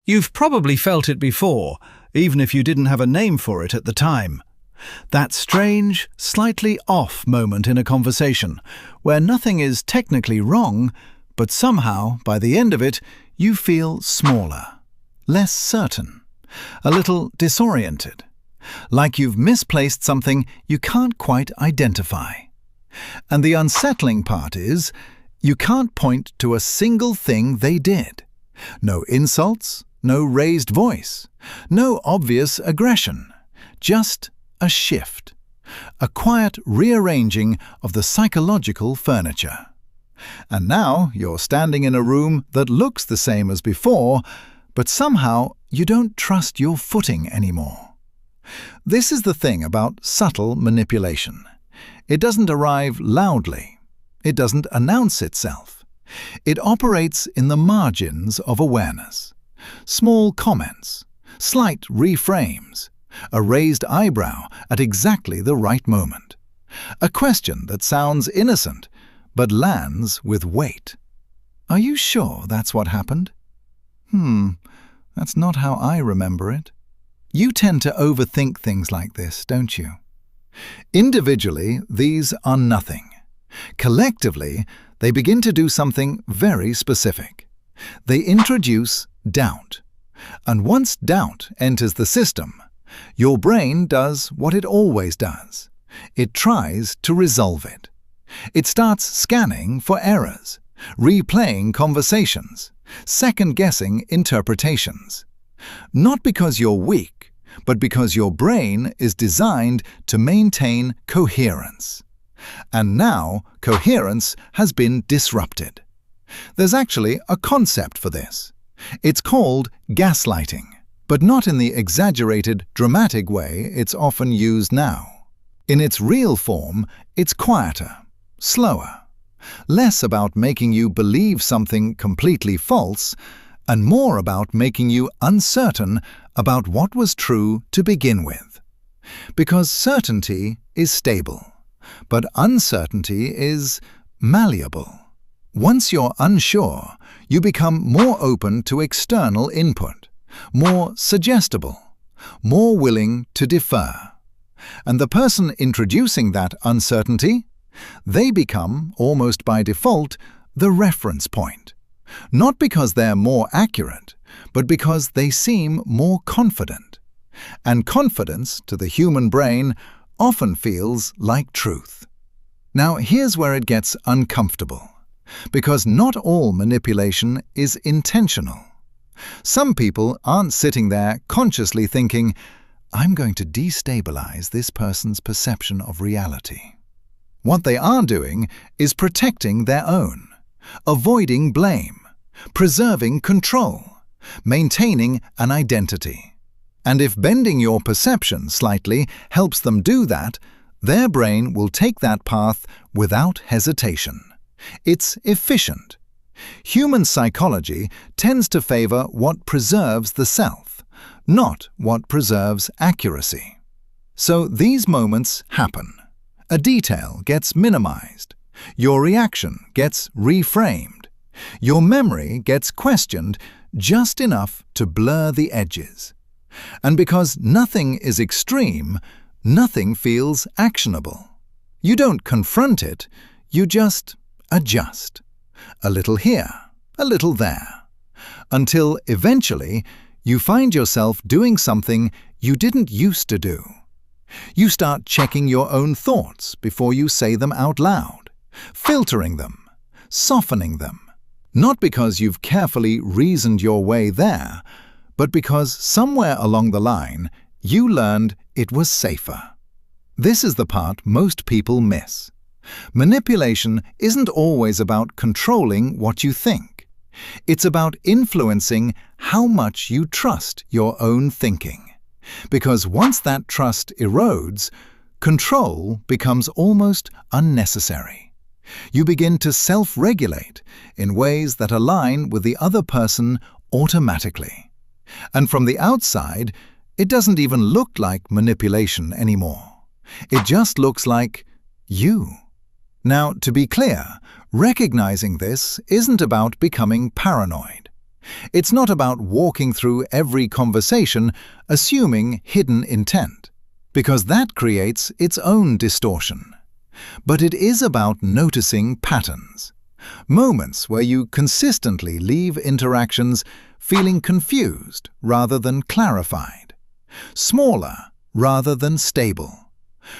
You've probably felt it before, even if you didn't have a name for it at the time. That strange, slightly off moment in a conversation, where nothing is technically wrong, but somehow, by the end of it, you feel smaller, less certain, a little disoriented, like you've misplaced something you can't quite identify. And the unsettling part is, you can't point to a single thing they did. No insults, no raised voice, no obvious aggression, just a shift, a quiet rearranging of the psychological furniture. And now you're standing in a room that looks the same as before, but somehow you don't trust your footing anymore. This is the thing about subtle manipulation. It doesn't arrive loudly. It doesn't announce itself. It operates in the margins of awareness. Small comments, slight reframes, a raised eyebrow at exactly the right moment. A question that sounds innocent, but lands with weight. Are you sure that's what happened? That's not how I remember it. You tend to overthink things like this, don't you? Individually, these are nothing. Collectively, they begin to do something very specific. They introduce doubt. And once doubt enters the system, your brain does what it always does. It tries to resolve it. It starts scanning for errors, replaying conversations, second-guessing interpretations. Not because you're weak, but because your brain is designed to maintain coherence. And now coherence has been disrupted. There's actually a concept for this. It's called gaslighting, but not in the exaggerated, dramatic way it's often used now. In its real form, it's quieter, slower, less about making you believe something completely false, and more about making you uncertain about what was true to begin with. Because certainty is stable, but uncertainty is malleable. Once you're unsure, you become more open to external input, more suggestible, more willing to defer. And the person introducing that uncertainty, they become, almost by default, the reference point. Not because they're more accurate, but because they seem more confident. And confidence, to the human brain, often feels like truth. Now here's where it gets uncomfortable. Because not all manipulation is intentional. Some people aren't sitting there consciously thinking, I'm going to destabilize this person's perception of reality. What they are doing is protecting their own, avoiding blame, preserving control, maintaining an identity. And if bending your perception slightly helps them do that, their brain will take that path without hesitation. It's efficient. Human psychology tends to favor what preserves the self, not what preserves accuracy. So these moments happen. A detail gets minimized. Your reaction gets reframed. Your memory gets questioned just enough to blur the edges. And because nothing is extreme, nothing feels actionable. You don't confront it, you just adjust. A little here, a little there. Until eventually, you find yourself doing something you didn't used to do. You start checking your own thoughts before you say them out loud, filtering them, softening them. Not because you've carefully reasoned your way there, but because somewhere along the line, you learned it was safer. This is the part most people miss. Manipulation isn't always about controlling what you think. It's about influencing how much you trust your own thinking. Because once that trust erodes, control becomes almost unnecessary. You begin to self-regulate in ways that align with the other person automatically. And from the outside, it doesn't even look like manipulation anymore. It just looks like you. Now, to be clear, recognizing this isn't about becoming paranoid. It's not about walking through every conversation assuming hidden intent, because that creates its own distortion. But it is about noticing patterns, moments where you consistently leave interactions feeling confused rather than clarified, smaller rather than stable,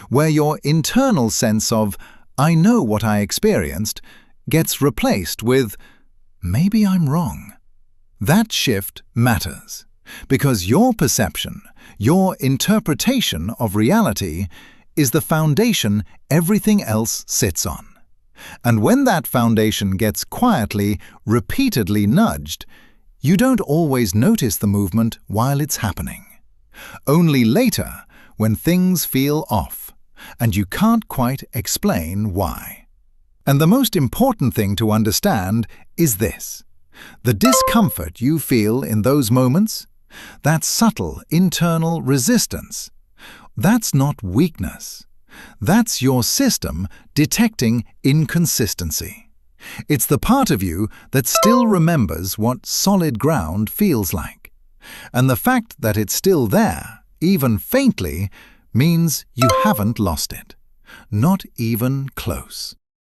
where your internal sense of "I know what I experienced" gets replaced with "maybe I'm wrong." That shift matters, because your perception, your interpretation of reality, is the foundation everything else sits on. And when that foundation gets quietly, repeatedly nudged, you don't always notice the movement while it's happening. Only later, when things feel off, and you can't quite explain why. And the most important thing to understand is this: the discomfort you feel in those moments, that subtle internal resistance, that's not weakness. That's your system detecting inconsistency. It's the part of you that still remembers what solid ground feels like. And the fact that it's still there, even faintly, means you haven't lost it. Not even close.